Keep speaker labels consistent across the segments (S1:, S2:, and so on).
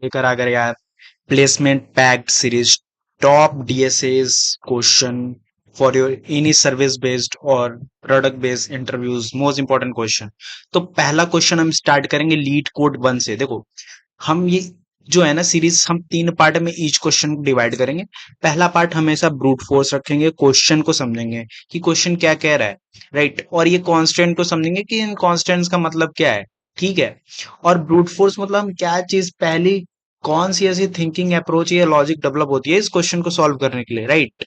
S1: लेकर आ गए यार placement packed series top DSS question for your any service based और product based interviews most important question. तो पहला क्वेश्चन हम स्टार्ट करेंगे लीड कोड 1 से। देखो हम ये जो है ना सीरीज हम 3 पार्ट में ईच क्वेश्चन को डिवाइड करेंगे। पहला पार्ट हमेशा ब्रूट फोर्स रखेंगे, क्वेश्चन को समझेंगे कि क्वेश्चन क्या कह रहा है, राइट, और ये कांस्टेंट को समझेंगे कि इन कांस्टेंट्स का मतलब क्या है, ठीक है। और ब्रूट फोर्स मतलब हम क्या चीज पहली कौन सी ऐसी थिंकिंग अप्रोच या लॉजिक डेवलप होती है इस क्वेश्चन को सॉल्व करने के लिए, राइट।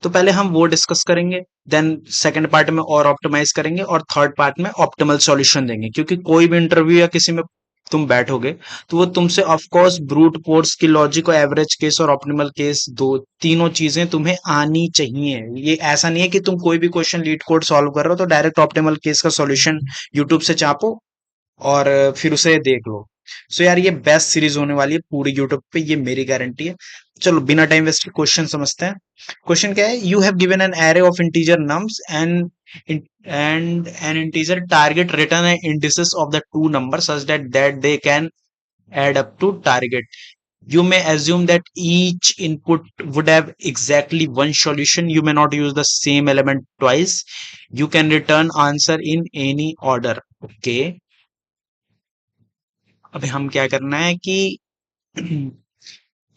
S1: तो पहले हम वो डिस्कस करेंगे, देन सेकंड पार्ट में और ऑप्टिमाइज करेंगे और थर्ड पार्ट में ऑप्टिमल सॉल्यूशन देंगे। क्योंकि कोई भी इंटरव्यू या किसी में तुम बैठोगे तो वो तुमसे ऑफ कोर्स ब्रूट फोर्स की लॉजिक और एवरेज केस और ऑप्टिमल केस दो तीनों चीजें तुम्हें आनी चाहिए। ये ऐसा नहीं है कि तुम कोई भी क्वेश्चन लीड कोड सॉल्व कर रहे हो तो डायरेक्ट ऑप्टिमल केस का सॉल्यूशन यूट्यूब से चापो और फिर उसे देख लो। सो यार ये बेस्ट सीरीज होने वाली है पूरी यूट्यूब पे, ये मेरी गारंटी है। चलो बिना टाइम वेस्ट के क्वेश्चन समझते हैं। क्वेश्चन क्या है, you have given an array of integer nums and an integer target return an indices of the two number such that they can add up to target. You may assume that each input would have exactly one solution. You may not use the same element twice. You can return answer in any order. Okay. अभी हम क्या करना है कि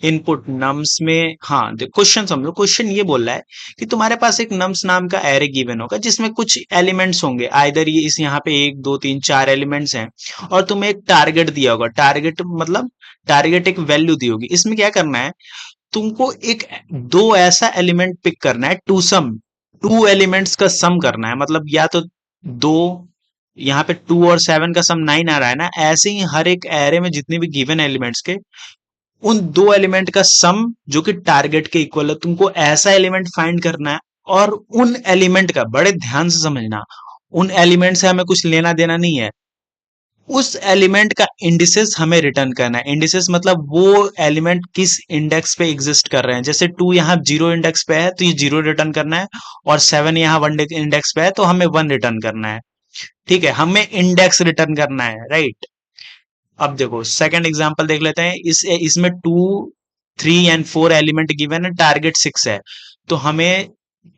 S1: input nums में, हाँ question समझो। Question ये बोल रहा है कि तुम्हारे पास एक नम्स नाम का एरे गिवन होगा जिसमें कुछ एलिमेंट्स होंगे, आइदर ये इस यहाँ पे 1 2 3 4 एलिमेंट्स हैं और तुम्हें एक टारगेट दिया होगा। टारगेट मतलब टारगेट एक वैल्यू दी होगी। इसमें क्या करना है, तुमको एक दो ऐसा एलिमेंट पिक करना है, टू एलिमेंट्स का सम करना है। मतलब या तो दो, यहाँ पे 2 और 7 का सम 9 आ रहा है ना, ऐसे ही हर एक एरे में जितने भी गिवन एलिमेंट्स के उन दो एलिमेंट का सम जो कि टारगेट के इक्वल है, तुमको ऐसा एलिमेंट फाइंड करना है। और उन एलिमेंट का बड़े ध्यान से समझना, उन एलिमेंट से हमें कुछ लेना देना नहीं है। उस एलिमेंट का इंडिसेस हमें रिटर्न करना है। इंडिसेस मतलब वो एलिमेंट किस इंडेक्स पे एग्जिस्ट कर रहे हैं। जैसे 2 यहाँ 0 इंडेक्स पे है तो ये 0 रिटर्न करना है, और 7 यहाँ 1 इंडेक्स पे है तो हमें 1 रिटर्न करना है, ठीक है। हमें इंडेक्स रिटर्न करना है, राइट। अब देखो सेकंड एग्जांपल देख लेते हैं। इसमें 2 3 एंड 4 एलिमेंट गिवन है, टारगेट 6 है। तो हमें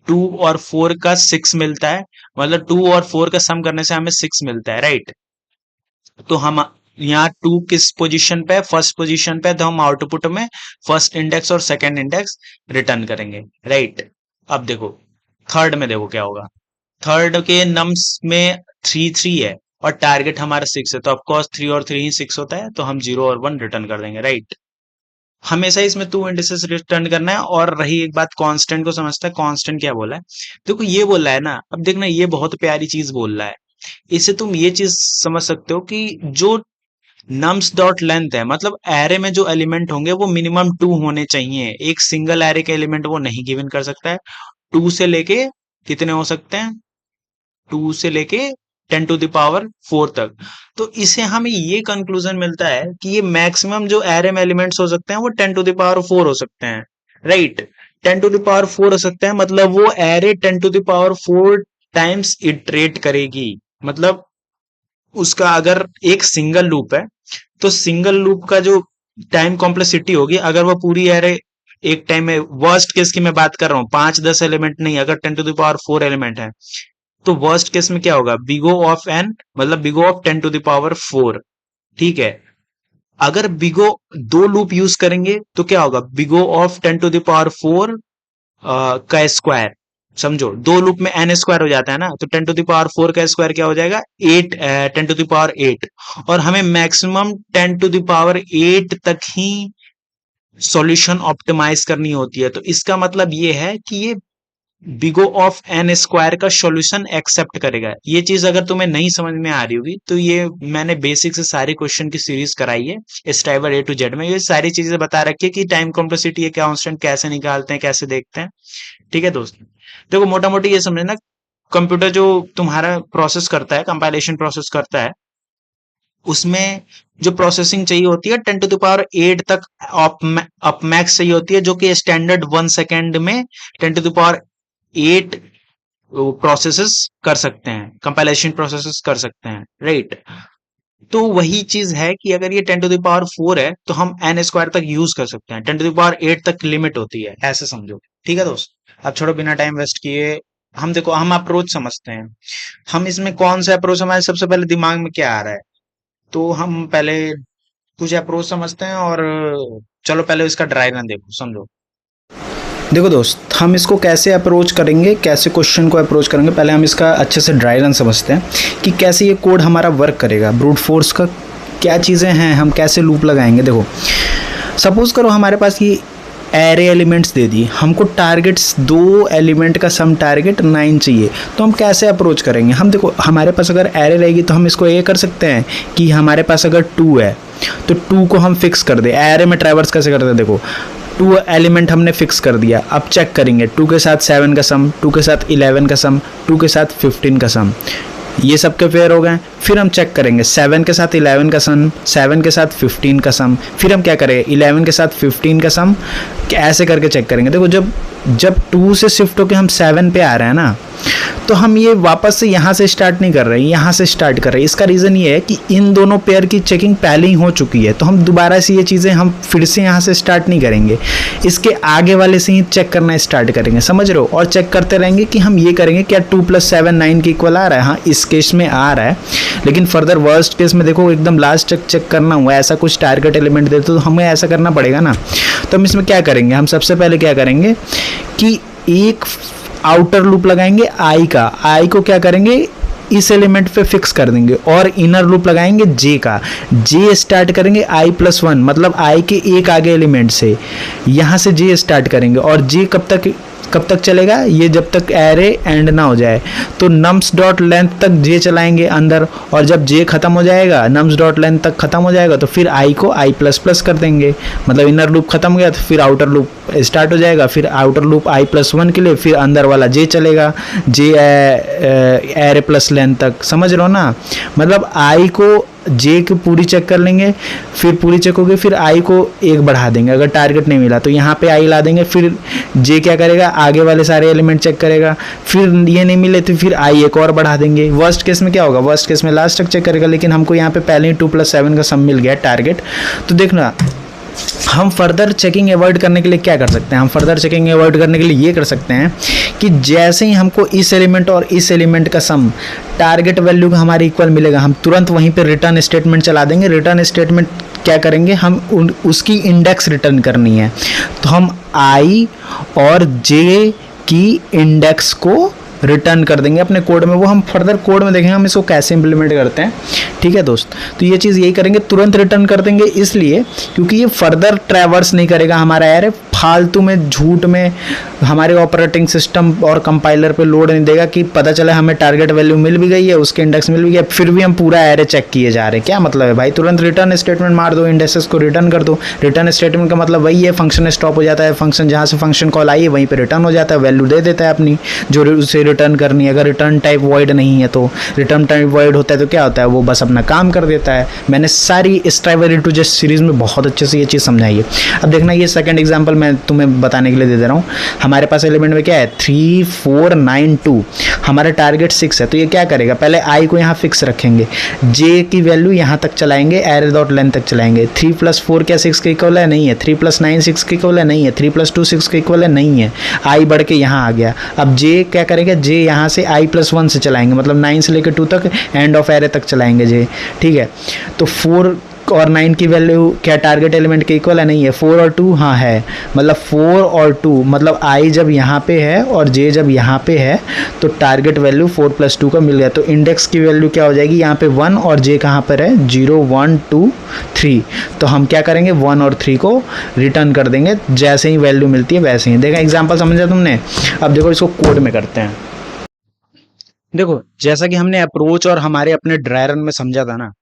S1: 2 और 4 का 6 मिलता है, मतलब 2 और 4 का सम करने से हमें 6 मिलता है, राइट। तो हम यहाँ 2 किस पोजीशन पे है, फर्स्ट पोजीशन पे है, तो हम आउटपुट में फर्स्ट इंडेक्स और सेकंड इंडेक्स रिटर्न करेंगे, राइट। अब देखो थर्ड में देखो क्या होगा। थर्ड के नम्स में 3 3 है और टारगेट हमारा 6 है, तो ऑफकोर्स 3 और 3 ही 6 होता है, तो हम 0 और 1 रिटर्न कर देंगे, राइट। हमेशा इसमें 2 इंडिसेस रिटर्न करना है। और रही एक बात कांस्टेंट को समझता है, कांस्टेंट क्या बोला है, देखो ये बोल रहा है ना, अब देखना ये बहुत प्यारी चीज बोल रहा है। इससे तुम ये चीज समझ सकते हो कि जो नम्स डॉट लेंथ है, मतलब एरे में जो एलिमेंट होंगे वो मिनिमम 2 होने चाहिए। एक सिंगल एरे के एलिमेंट वो नहीं गिवन कर सकता है। 2 से लेके कितने हो सकते हैं, 2 से लेके 10⁴ तक। तो इससे हमें ये कंक्लूजन मिलता है कि ये मैक्सिमम जो एरे में एलिमेंट्स हो सकते हैं वो 10⁴ हो सकते हैं, राइट। 10⁴ हो सकते हैं, मतलब वो एरे 10⁴ टाइम्स इटरेट करेगी। मतलब उसका अगर एक सिंगल लूप है तो सिंगल लूप का जो टाइम कॉम्प्लेक्सिटी होगी, अगर वो पूरी एरे एक टाइम में, वर्स्ट केस की मैं बात कर रहा हूँ, 5 10 एलिमेंट नहीं, अगर 10⁴ एलिमेंट है तो वर्स्ट केस में क्या होगा, बिगो ऑफ एन मतलब बिगो ऑफ 10⁴, ठीक है। अगर बिगो दो लूप यूज करेंगे तो क्या होगा, बिगो ऑफ 10⁴ का स्क्वायर। समझो दो लूप में एन स्क्वायर हो जाता है ना, तो 10⁴ का स्क्वायर क्या हो जाएगा, 8 10⁸ और हमें मैक्सिमम 10⁸ तक ही सॉल्यूशन ऑप्टिमाइज करनी होती है। तो इसका मतलब ये है कि ये बिगो ऑफ एन स्क्वायर का सॉल्यूशन एक्सेप्ट करेगा। ये चीज अगर तुम्हें नहीं समझ में आ रही होगी तो ये मैंने बेसिक से सारे क्वेश्चन की सीरीज कराई है स्टाइवर A to Z में, ये सारी चीजें बता रखी है कि टाइम कॉम्प्लेक्सिटी है, कांस्टेंट कैसे निकालते हैं, कैसे देखते हैं, ठीक है दोस्त। देखो मोटा मोटी ये समझना, कंप्यूटर जो तुम्हारा प्रोसेस करता है, कंपाइलेशन प्रोसेस करता है, उसमें जो प्रोसेसिंग चाहिए होती है 10⁸ तक अप मैक्स चाहिए होती है, जो कि स्टैंडर्ड 1 सेकेंड में 10⁸ प्रोसेसेस कर सकते हैं, कंपाइलेशन प्रोसेसेस कर सकते हैं, राइट। तो वही चीज है कि अगर ये 10⁴ है तो हम एन स्क्वायर तक यूज कर सकते हैं, 10⁸ तक लिमिट होती है, ऐसे समझो। ठीक है दोस्त, अब छोड़ो बिना टाइम वेस्ट किए, हम देखो हम अप्रोच समझते हैं। हम इसमें कौन सा अप्रोच हमारे सबसे पहले दिमाग में क्या आ रहा है, तो हम पहले कुछ अप्रोच समझते हैं और चलो पहले इसका ड्राई रन देखो, समझो।
S2: देखो दोस्त, हम इसको कैसे अप्रोच करेंगे, कैसे क्वेश्चन को अप्रोच करेंगे, पहले हम इसका अच्छे से ड्राई रन समझते हैं कि कैसे ये कोड हमारा वर्क करेगा। ब्रूट फोर्स का क्या चीज़ें हैं, हम कैसे लूप लगाएंगे। देखो सपोज करो हमारे पास ये एरे एलिमेंट्स दे दी, हमको टारगेट्स 2 एलिमेंट का सम टारगेट 9 चाहिए, तो हम कैसे अप्रोच करेंगे। हम देखो हमारे पास अगर एरे रहेगी तो हम इसको ये कर सकते हैं कि हमारे पास अगर 2 है तो 2 को हम फिक्स कर दे। एरे में ट्रैवर्स कैसे करते हैं, देखो 2 एलिमेंट हमने फिक्स कर दिया, अब चेक करेंगे 2 के साथ 7 का सम, 2 के साथ 11 का सम, 2 के साथ 15 का सम, ये सब के पेयर हो गए। फिर हम चेक करेंगे 7 के साथ 11 का सम, 7 के साथ 15 का सम, फिर हम क्या करेंगे 11 के साथ 15 का सम, ऐसे करके चेक करेंगे। देखो जब जब 2 से शिफ्ट होकर हम 7 पे आ रहे हैं ना, तो हम ये वापस से यहाँ से स्टार्ट नहीं कर रहे हैं, यहाँ से स्टार्ट कर रहे हैं। इसका रीज़न ये है कि इन दोनों पेयर की चेकिंग पहले ही हो चुकी है, तो हम दोबारा से ये चीज़ें हम फिर से यहाँ से स्टार्ट नहीं करेंगे, इसके आगे वाले से ही चेक करना स्टार्ट करेंगे, समझ रहे हो। और चेक करते रहेंगे कि हम ये करेंगे क्या 2 + 7 9 के इक्वल आ रहा है। हाँ इस केस में आ रहा है, लेकिन फर्दर वर्स्ट केस में देखो एकदम लास्ट तक चेक करना हुआ, ऐसा कुछ टारगेट एलिमेंट दे तो हमें ऐसा करना पड़ेगा ना। तो हम इसमें क्या करेंगे, हम सबसे पहले क्या करेंगे कि एक आउटर लूप लगाएंगे आई का, आई को क्या करेंगे इस एलिमेंट पे फिक्स कर देंगे, और इनर लूप लगाएंगे जे का, जे स्टार्ट करेंगे i+1 मतलब आई के एक आगे एलिमेंट से, यहाँ से जे स्टार्ट करेंगे। और जे कब तक चलेगा, ये जब तक एरे एंड ना हो जाए। तो नम्स डॉट लेंथ तक जे चलाएंगे अंदर, और जब जे खत्म हो जाएगा, नम्स डॉट लेंथ तक खत्म हो जाएगा, तो फिर आई को i++ कर देंगे, मतलब इनर लूप खत्म हो गया तो फिर आउटर लूप स्टार्ट हो जाएगा। फिर आउटर लूप i+1 के लिए, फिर अंदर वाला जे चलेगा, जे एरे प्लस लेंथ तक, समझ रहे हो ना। मतलब आई को जे की पूरी चेक कर लेंगे, फिर पूरी चेक होगी, फिर आई को एक बढ़ा देंगे, अगर टारगेट नहीं मिला तो यहाँ पे आई ला देंगे, फिर जे क्या करेगा आगे वाले सारे एलिमेंट चेक करेगा, फिर ये नहीं मिले तो फिर आई एक और बढ़ा देंगे। वर्स्ट केस में क्या होगा, वर्स्ट केस में लास्ट तक चेक करेगा, लेकिन हमको यहाँ पे पहले ही 2 + 7 का सम मिल गया टारगेट। तो देखना हम फर्दर चेकिंग अवॉइड करने के लिए क्या कर सकते हैं, हम फर्दर चेकिंग अवॉइड करने के लिए ये कर सकते हैं कि जैसे ही हमको इस एलिमेंट और इस एलिमेंट का सम टारगेट वैल्यू का हमारे इक्वल मिलेगा, हम तुरंत वहीं पे रिटर्न स्टेटमेंट चला देंगे। रिटर्न स्टेटमेंट क्या करेंगे, हम उसकी इंडेक्स रिटर्न करनी है, तो हम आई और जे की इंडेक्स को रिटर्न कर देंगे अपने कोड में। वो हम फर्दर कोड में देखेंगे हम इसको कैसे इंप्लीमेंट करते हैं। ठीक है दोस्त, तो ये चीज़ यही करेंगे, तुरंत रिटर्न कर देंगे, इसलिए क्योंकि ये फर्दर ट्रैवर्स नहीं करेगा हमारा एरे, फालतू में झूठ में हमारे ऑपरेटिंग सिस्टम और कंपाइलर पे लोड नहीं देगा कि पता चला हमें टारगेट वैल्यू मिल भी गई है, उसके इंडेक्स मिल भी गया, फिर भी हम पूरा एरे चेक किए जा रहे हैं। क्या मतलब है भाई, तुरंत रिटर्न स्टेटमेंट मार दो, इंडेक्सेस को रिटर्न कर दो। रिटर्न स्टेटमेंट का मतलब वही है, फंक्शन स्टॉप हो जाता है, फंक्शन जहाँ से फंक्शन कॉल आई है वहीं पर रिटर्न हो जाता है, वैल्यू दे देता है अपनी जो उसे रिटर्न करनी है। अगर रिटर्न टाइप वॉइड नहीं है तो, रिटर्न टाइप वॉइड होता है तो क्या होता है, वो बस अपना काम कर देता है। मैंने सारी स्ट्राइवर इनटू जस्ट सीरीज में बहुत अच्छे से ये चीज़ समझाई है। अब देखना ये सेकंड एग्जांपल मैं तुम्हें बताने के लिए दे रहा हूँ। हमारे पास एलिमेंट में क्या है 3 4 9 2, हमारा टारगेट 6 है, तो ये क्या करेगा, पहले आई को यहाँ फिक्स रखेंगे, जे की वैल्यू यहाँ तक चलाएंगे, एरे डॉट लेंथ तक चलाएंगे। 3 + 4 क्या 6 के इक्वल है, नहीं है। 3 + 9 6 के इक्वल है, नहीं है। 3 + 2 6 के इक्वल है, नहीं है। आई बढ़ के यहाँ आ गया। अब जे क्या करेगा, जे यहाँ से i+1 से चलाएंगे, मतलब 9 से लेकर 2 तक एंड ऑफ एरे तक चलाएंगे जे। ठीक है, तो 4 और 9 की वैल्यू क्या टारगेट एलिमेंट के इक्वल है, नहीं है। 4 और 2 हाँ है, मतलब 4 और 2 मतलब आई जब यहाँ पे है और जे जब यहाँ पे है तो टारगेट वैल्यू 4 + 2 का मिल गया। तो इंडेक्स की वैल्यू क्या हो जाएगी, यहाँ पे 1 और जे कहाँ पर है 0 1 2 3, तो हम क्या करेंगे 1 और 3 को रिटर्न कर देंगे, जैसे ही वैल्यू मिलती है वैसे ही। देखा एग्जाम्पल समझा तुमने। अब देखो इसको कोड में करते हैं।
S1: देखो जैसा कि हमने अप्रोच और हमारे अपने ड्राई रन में समझा था ना,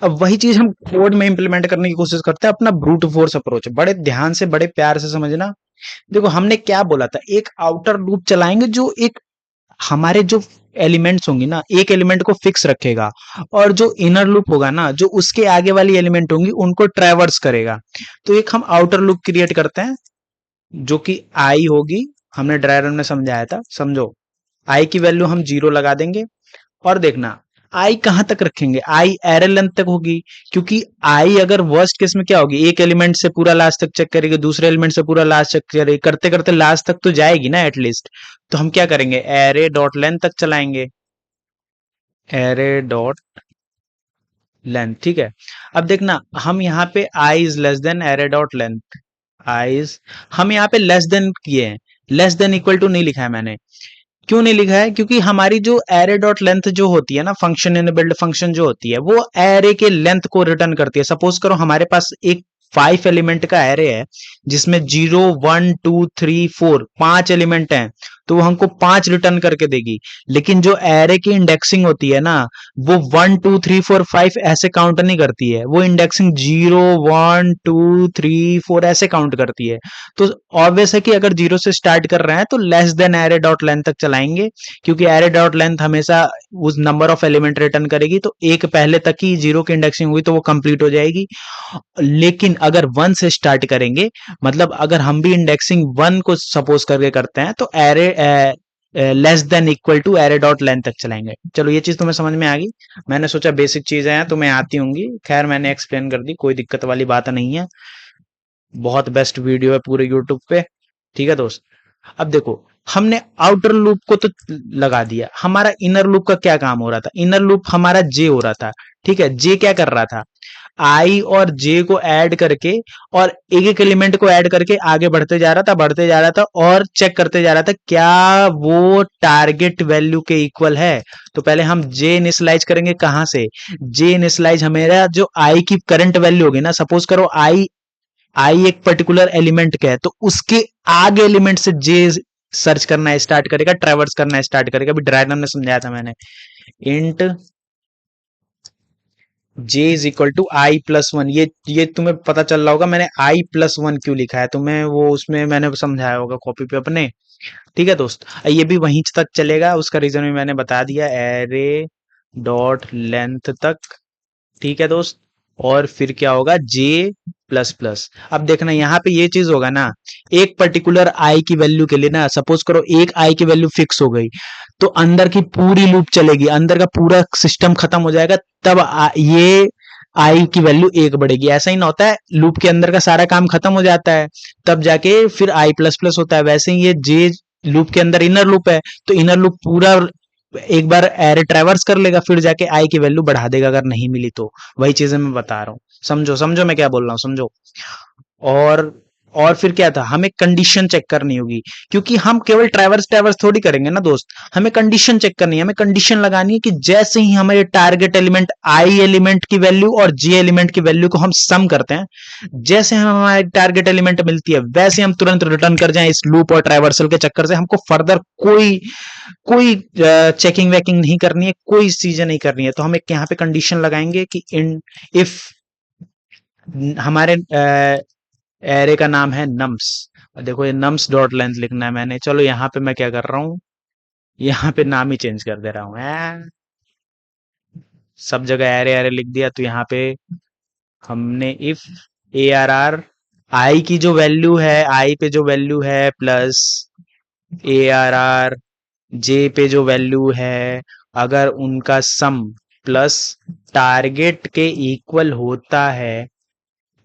S1: अब वही चीज हम कोड में इंप्लीमेंट करने की कोशिश करते हैं, अपना ब्रूट फोर्स अप्रोच। बड़े ध्यान से बड़े प्यार से समझना। देखो हमने क्या बोला था, एक आउटर लूप चलाएंगे जो एक हमारे जो एलिमेंट्स होंगी ना, एक एलिमेंट को फिक्स रखेगा, और जो इनर लूप होगा ना, जो उसके आगे वाली एलिमेंट होंगी उनको ट्रैवर्स करेगा। तो एक हम आउटर लूप क्रिएट करते हैं जो कि आई होगी, हमने ड्राई रन में समझाया था, समझो। आई की वैल्यू हम 0 लगा देंगे, और देखना
S2: आई कहां तक रखेंगे, आई एरे लेंथ तक होगी, क्योंकि आई अगर वर्स्ट केस में क्या होगी, एक एलिमेंट से पूरा लास्ट तक चेक करेगी, दूसरे एलिमेंट से पूरा लास्ट चेक करेगी, करते करते लास्ट तक तो जाएगी ना एटलीस्ट। तो हम क्या करेंगे, एरे डॉट लेंथ तक चलाएंगे, एरे डॉट लेंथ, ठीक है। अब देखना हम यहाँ पे i is less than array dot length, i is, हम यहाँ पे लेस देन किए हैं, लेस देन इक्वल टू नहीं लिखा है मैंने। क्यों नहीं लिखा है, क्योंकि हमारी जो एरे डॉट लेंथ जो होती है ना, फंक्शन इन बिल्ड फंक्शन जो होती है, वो एरे के लेंथ को रिटर्न करती है। सपोज करो हमारे पास एक 5 एलिमेंट का एरे है, जिसमें 0 1 2 3 4 5 एलिमेंट हैं, तो वो हमको 5 रिटर्न करके देगी। लेकिन जो एरे की इंडेक्सिंग होती है ना, वो 1 2 3 4 5 ऐसे काउंट नहीं करती है, वो इंडेक्सिंग 0 1 2 3 4 ऐसे काउंट करती है। तो ऑब्वियस है कि अगर जीरो से स्टार्ट कर रहे हैं तो less than array dot length तक चलाएंगे, क्योंकि एरे डॉट लेंथ हमेशा उस नंबर ऑफ एलिमेंट रिटर्न करेगी, तो एक पहले तक ही जीरो की इंडेक्सिंग हुई तो वो कंप्लीट हो जाएगी। लेकिन अगर 1 से स्टार्ट करेंगे, मतलब अगर हम भी इंडेक्सिंग 1 को सपोज करके करते हैं, तो array less than equal to array dot length तक चलाएंगे। चलो ये चीज तुम्हें समझ में आ गई। मैंने सोचा बेसिक चीजें हैं तुम्हें आती होंगी, खैर मैंने एक्सप्लेन कर दी, कोई दिक्कत वाली बात नहीं है। बहुत बेस्ट वीडियो है पूरे यूट्यूब पे, ठीक है दोस्त। अब देखो हमने आउटर लूप को तो लगा दिया, हमारा इनर लूप का क्या काम हो रहा था, इनर लूप हमारा जे हो रहा था, ठीक है। जे क्या कर रहा था, आई और जे को ऐड करके और एक एक एलिमेंट को ऐड करके आगे बढ़ते जा रहा था, बढ़ते जा रहा था, और चेक करते जा रहा था क्या वो टारगेट वैल्यू के इक्वल है। तो पहले हम जे इनिशियलाइज करेंगे, कहां से, जे इनिशियलाइज हमेरा जो आई की करंट वैल्यू होगी ना, सपोज करो आई, आई एक पर्टिकुलर एलिमेंट का है, तो उसके आगे एलिमेंट से जे सर्च करना स्टार्ट करेगा, ट्रैवर्स करना स्टार्ट करेगा। अभी डायग्राम में समझाया था मैंने, int j is equal to i plus one, ये तुम्हें पता चल रहा होगा मैंने आई प्लस वन क्यों लिखा है, तुम्हें वो उसमें मैंने समझाया होगा कॉपी पे अपने, ठीक है दोस्त। ये भी वहीं तक चलेगा, उसका रीजन भी मैंने बता दिया, एरे डॉट लेंथ तक, ठीक है दोस्त। और फिर क्या होगा, जे प्लस प्लस। अब देखना यहाँ पे ये चीज होगा ना, एक पर्टिकुलर आई की वैल्यू के लिए ना, सपोज करो एक आई की वैल्यू फिक्स हो गई, तो अंदर की पूरी लूप चलेगी, अंदर का पूरा सिस्टम खत्म हो जाएगा, तब ये आई की वैल्यू एक बढ़ेगी। ऐसा ही ना होता है, लूप के अंदर का सारा काम खत्म हो जाता है, तब जाके फिर आई प्लस प्लस होता है। वैसे ही ये जे लूप के अंदर इनर लूप है, तो इनर लूप पूरा एक बार एरे ट्रैवर्स कर लेगा, फिर जाके आई की वैल्यू बढ़ा देगा अगर नहीं मिली तो। वही चीजें मैं बता रहा हूँ, समझो समझो मैं क्या बोल रहा हूँ, समझो। और और फिर क्या था, हमें कंडीशन चेक करनी होगी, क्योंकि हम केवल ट्रैवर्स ट्रैवर्स थोड़ी करेंगे ना दोस्त, हमें कंडीशन चेक करनी है, हमें कंडीशन लगानी है कि जैसे ही हमारे टारगेट एलिमेंट आई एलिमेंट की वैल्यू और जे एलिमेंट की वैल्यू को हम सम करते हैं, जैसे हम हमारी टारगेट एलिमेंट मिलती है, वैसे हम तुरंत रिटर्न कर जाएं। इस लूप और ट्रैवर्सल के चक्कर से हमको फर्दर कोई कोई चेकिंग वेकिंग नहीं करनी है, कोई चीजें नहीं करनी है। तो हम एक यहाँ पे कंडीशन लगाएंगे कि इन इफ हमारे एरे का नाम है नम्स, देखो ये नम्स डॉट लेंथ लिखना है मैंने। चलो यहाँ पे मैं क्या कर रहा हूँ, यहाँ पे नाम ही चेंज कर दे रहा हूँ, सब जगह एरे एरे लिख दिया। तो यहाँ पे हमने इफ ए आर आर, आई की जो वैल्यू है, आई पे जो वैल्यू है, प्लस ए आर आर जे पे जो वैल्यू है, अगर उनका सम प्लस टारगेट के इक्वल होता है,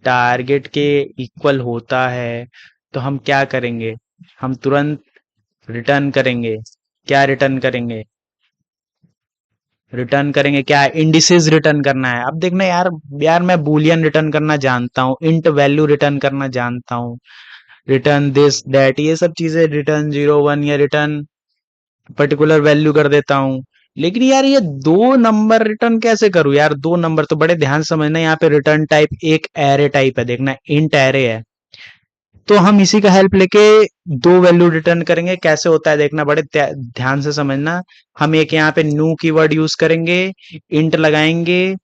S2: टारगेट के इक्वल होता है, तो हम क्या करेंगे, हम तुरंत रिटर्न करेंगे। क्या रिटर्न करेंगे, रिटर्न करेंगे क्या, इंडिसेस रिटर्न करना है। अब देखना यार, यार मैं बूलियन रिटर्न करना जानता हूँ, इंट वैल्यू रिटर्न करना जानता हूँ, रिटर्न दिस दैट, ये सब चीजें, रिटर्न 0 1 या रिटर्न पर्टिकुलर वैल्यू कर देता हूँ। लेकिन यार ये दो नंबर रिटर्न कैसे करूँ यार, दो नंबर तो बड़े ध्यान से समझना, यहाँ पे रिटर्न टाइप एक एरे टाइप है, देखना इंट एरे है, तो हम इसी का हेल्प लेके दो वैल्यू रिटर्न करेंगे। कैसे होता है देखना, बड़े ध्यान से समझना। हम एक यहाँ पे न्यू कीवर्ड यूज करेंगे, इंट लगाएंगे,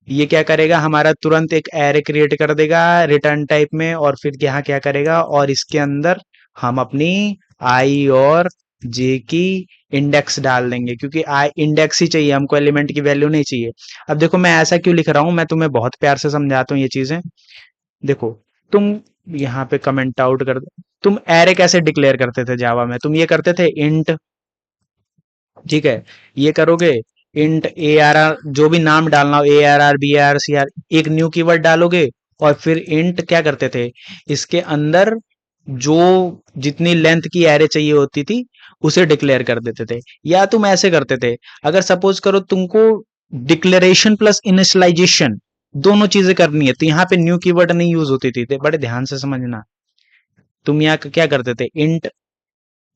S2: ये क्या करेगा, हमारा तुरंत एक एरे क्रिएट कर देगा रिटर्न टाइप में, और फिर यहाँ क्या करेगा, और इसके अंदर हम अपनी आई और जे की इंडेक्स डाल देंगे, क्योंकि आई इंडेक्स ही चाहिए हमको, एलिमेंट की वैल्यू नहीं चाहिए। अब देखो मैं ऐसा क्यों लिख रहा हूं, मैं तुम्हें बहुत प्यार से समझाता हूँ ये चीजें। देखो तुम यहाँ पे कमेंट आउट कर दो, तुम एरे कैसे डिक्लेयर करते थे जावा में, तुम ये करते थे इंट, ठीक है, ये करोगे
S1: इंट ए आर आर, जो भी नाम डालना हो, A R R, B R, C R, एक न्यू कीवर्ड डालोगे और फिर इंट क्या करते थे, इसके अंदर जो जितनी लेंथ की एरे चाहिए होती थी उसे डिक्लेयर कर देते थे। या तुम ऐसे करते थे, अगर सपोज करो तुमको डिक्लेरेशन प्लस इनिशियलाइजेशन दोनों चीजें करनी है, तो यहाँ पे न्यू कीवर्ड नहीं यूज होती थी, तो बड़े ध्यान से समझना। तुम यहाँ क्या करते थे, इंट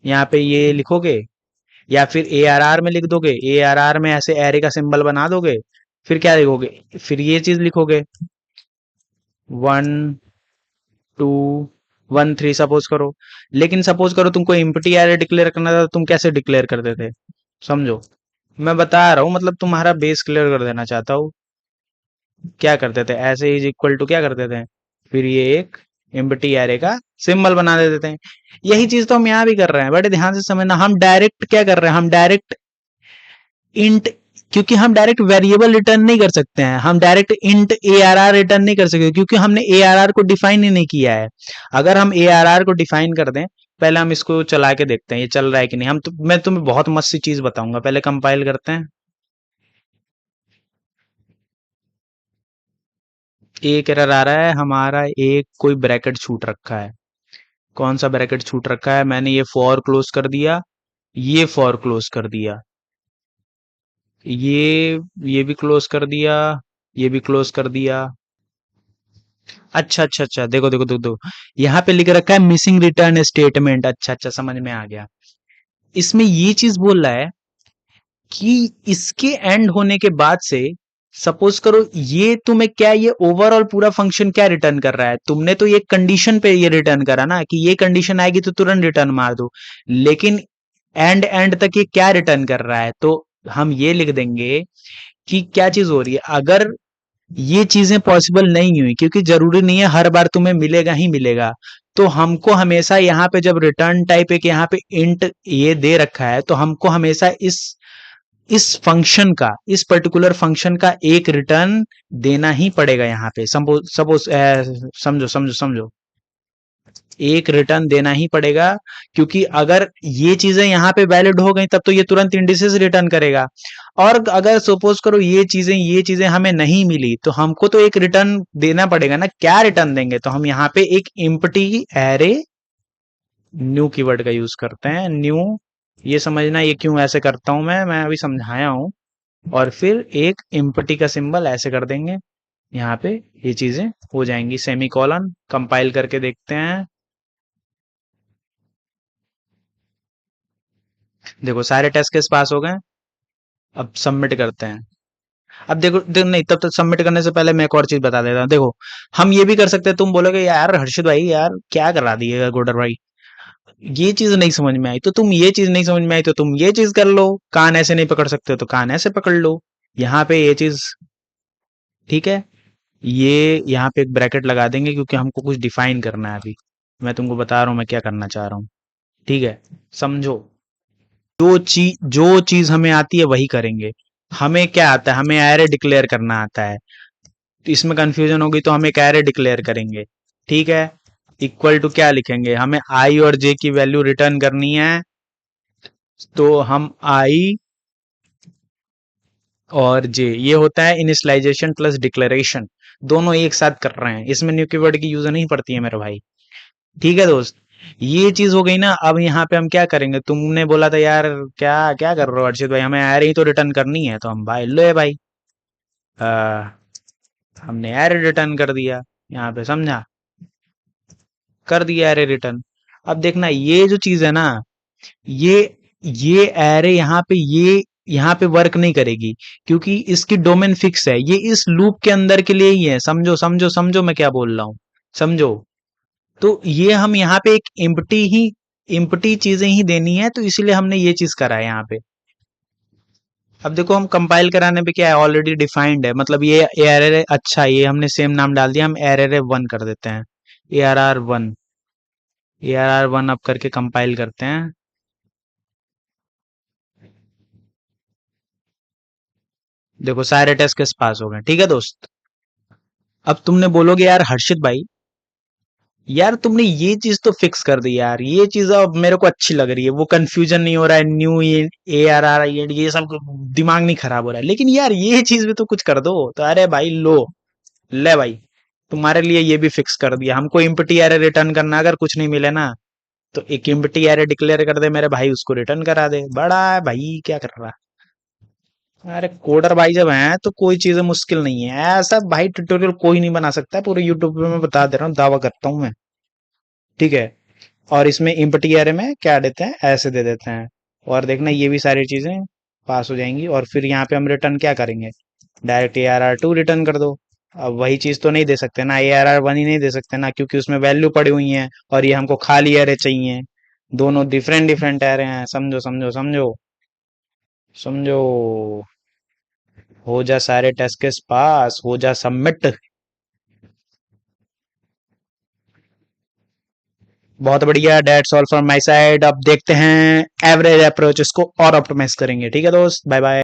S1: यहाँ पे ये लिखोगे या फिर ए आर आर में लिख दोगे, ए आर आर में ऐसे एरे का सिंबल बना दोगे, फिर क्या लिखोगे, फिर ये चीज लिखोगे 1 2 1 3 सपोज करो। लेकिन सपोज करो तुमको एम्प्टी एरे डिक्लेयर करना था, तो तुम कैसे डिक्लेयर करते थे, समझो। मैं बता रहा हूँ, मतलब तुम्हारा बेस क्लियर कर देना चाहता हूँ। क्या करते थे, ऐसे इज इक्वल टू क्या करते थे, फिर ये एक एम्प्टी एरे का सिंबल बना देते थे। यही चीज तो हम यहाँ भी कर रहे हैं, बड़े ध्यान से समझना। हम डायरेक्ट क्या कर रहे हैं, हम डायरेक्ट इंट, क्योंकि हम डायरेक्ट वेरिएबल रिटर्न नहीं कर सकते हैं, हम direct int A R R return नहीं कर सकते, क्योंकि हमने ए आर आर को डिफाइन ही नहीं किया है। अगर हम ए आर आर को डिफाइन कर दें, पहले हम इसको चला के देखते हैं ये चल रहा है कि नहीं। मैं तुम्हें बहुत मस्त सी चीज बताऊंगा, पहले कंपाइल करते हैं। एक एरर आ रहा है हमारा, एक कोई ब्रैकेट छूट रखा है। कौन सा ब्रैकेट छूट रखा है, मैंने ये फॉर क्लोज कर दिया, ये फॉर क्लोज कर दिया, ये भी क्लोज कर दिया, ये भी क्लोज कर दिया। अच्छा अच्छा अच्छा, देखो देखो देखो देखो, यहाँ पे लिख रखा है मिसिंग रिटर्न स्टेटमेंट। अच्छा अच्छा, समझ में आ गया। इसमें ये चीज बोल रहा है कि इसके एंड होने के बाद से, सपोज करो ये तुम्हें क्या, ये ओवरऑल पूरा फंक्शन क्या रिटर्न कर रहा है, तुमने तो ये कंडीशन पे ये रिटर्न करा ना कि ये कंडीशन आएगी तो तुरंत रिटर्न मार दो, लेकिन एंड एंड तक ये क्या रिटर्न कर रहा है, तो हम ये लिख देंगे कि क्या चीज हो रही है। अगर ये चीजें पॉसिबल नहीं हुई, क्योंकि जरूरी नहीं है हर बार तुम्हें मिलेगा ही मिलेगा, तो हमको हमेशा यहाँ पे जब रिटर्न टाइप एक यहाँ पे इंट ये दे रखा है, तो हमको हमेशा इस फंक्शन का, इस पर्टिकुलर फंक्शन का एक रिटर्न देना ही पड़ेगा। यहाँ पे सपोज सपोज समझो समझो समझो, एक रिटर्न देना ही पड़ेगा, क्योंकि अगर ये चीजें यहाँ पे वैलिड हो गई तब तो ये तुरंत इंडिसेस रिटर्न करेगा। और अगर सपोज करो ये चीजें हमें नहीं मिली, तो हमको तो एक रिटर्न देना पड़ेगा ना। क्या रिटर्न देंगे, तो हम यहाँ पे एक एम्प्टी एरे न्यू कीवर्ड का यूज करते हैं, न्यू। ये समझना ये क्यों ऐसे करता हूं मैं अभी समझाया हूं। और फिर एक एम्प्टी का सिंबल ऐसे कर देंगे, यहाँ पे ये चीजें हो जाएंगी। सेमी कॉलन, कंपाइल करके देखते हैं। देखो सारे टेस्ट केस पास हो गए। अब सबमिट करते हैं। अब देखो नहीं, तब तक सबमिट करने से पहले मैं एक और चीज बता देता हूँ। देखो हम ये भी कर सकते हैं, तुम बोलोगे यार हर्षित भाई यार क्या करा दिए गोडर भाई, ये चीज नहीं समझ में आई तो तुम ये चीज नहीं समझ में आई तो तुम ये चीज कर लो, कान ऐसे नहीं पकड़ सकते तो कान ऐसे पकड़ लो। यहाँ पे ये चीज ठीक है, ये यहाँ पे एक ब्रैकेट लगा देंगे, क्योंकि हमको कुछ डिफाइन करना है। अभी मैं तुमको बता रहा हूँ मैं क्या करना चाह रहा हूँ, ठीक है, समझो। जो चीज हमें आती है वही करेंगे। हमें क्या आता है, हमें एरे डिक्लेयर करना आता है। तो इसमें कंफ्यूजन होगी, तो हम एक एरे डिक्लेयर करेंगे, ठीक है। इक्वल टू क्या लिखेंगे, हमें आई और जे की वैल्यू रिटर्न करनी है, तो हम आई और जे, ये होता है इनिशियलाइजेशन प्लस डिक्लेरेशन, दोनों एक साथ कर रहे हैं। इसमें न्यू कीवर्ड की यूज नहीं पड़ती है मेरे भाई, ठीक है दोस्त। ये चीज हो गई ना। अब यहाँ पे हम क्या करेंगे, तुमने बोला था यार क्या क्या कर रहे हो अर्षित भाई, हमें एरे ही तो रिटर्न करनी है, तो हम भाई लो भाई, आ, हमने एरे रिटर्न कर दिया, यहाँ पे समझा, कर दिया एरे रिटर्न। अब देखना ये जो चीज है ना, ये ये एरे यहाँ पे, ये यहाँ पे वर्क नहीं करेगी, क्योंकि इसकी डोमेन फिक्स है, ये इस लूप के अंदर के लिए ही है। समझो समझो समझो मैं क्या बोल रहा हूँ, समझो। तो ये हम यहाँ पे एक इम्प्टी चीजें ही देनी है, तो इसीलिए हमने ये चीज करा है यहाँ पे। अब देखो हम कंपाइल कराने पे क्या है, ऑलरेडी डिफाइंड है, मतलब ये एरर, अच्छा ये हमने सेम नाम डाल दिया, हम एरर वन कर देते हैं, ARR1, ARR1 अब करके कंपाइल करते हैं। देखो सारे टेस्ट केस पास हो गए, ठीक है दोस्त। अब तुमने बोलोगे यार हर्षित भाई यार तुमने ये चीज तो फिक्स कर दी यार, ये चीज अब मेरे को अच्छी लग रही है, वो कंफ्यूजन नहीं हो रहा है, न्यू ए आर आर ये सब दिमाग नहीं खराब हो रहा है। लेकिन यार ये चीज भी तो कुछ कर दो। तो अरे भाई लो, ले भाई, तुम्हारे लिए ये भी फिक्स कर दिया। हमको इम्पटी एरर रिटर्न करना, अगर कुछ नहीं मिले ना तो एक इम्पटी एरर डिक्लेयर कर दे मेरे भाई, उसको रिटर्न करा दे। बड़ा है भाई, क्या कर रहा है? अरे कोडर भाई जब हैं तो कोई चीजें मुश्किल नहीं है। ऐसा भाई ट्यूटोरियल कोई नहीं बना सकता है पूरे यूट्यूब पे, मैं बता दे रहा हूँ, दावा करता हूँ मैं। ठीक है। और इसमें इम्पटी एरे में क्या देते हैं, ऐसे दे देते हैं। और देखना ये भी सारी चीजें पास हो जाएंगी। और फिर यहाँ पे हम रिटर्न क्या करेंगे, direct A R R two return कर दो। अब वही चीज तो नहीं दे सकते ना, ए आर आर वन ही नहीं दे सकते ना, क्योंकि उसमें वैल्यू पड़ी हुई है और ये हमको खाली एरे चाहिए। दोनों डिफरेंट डिफरेंट एरे हैं, समझो समझो समझो समझो। हो जा सारे टेस्ट केस पास, हो जा सबमिट। बहुत बढ़िया, that's all from my side. अब देखते हैं एवरेज अप्रोच, इसको और ऑप्टिमाइज करेंगे। ठीक है दोस्त, बाय बाय।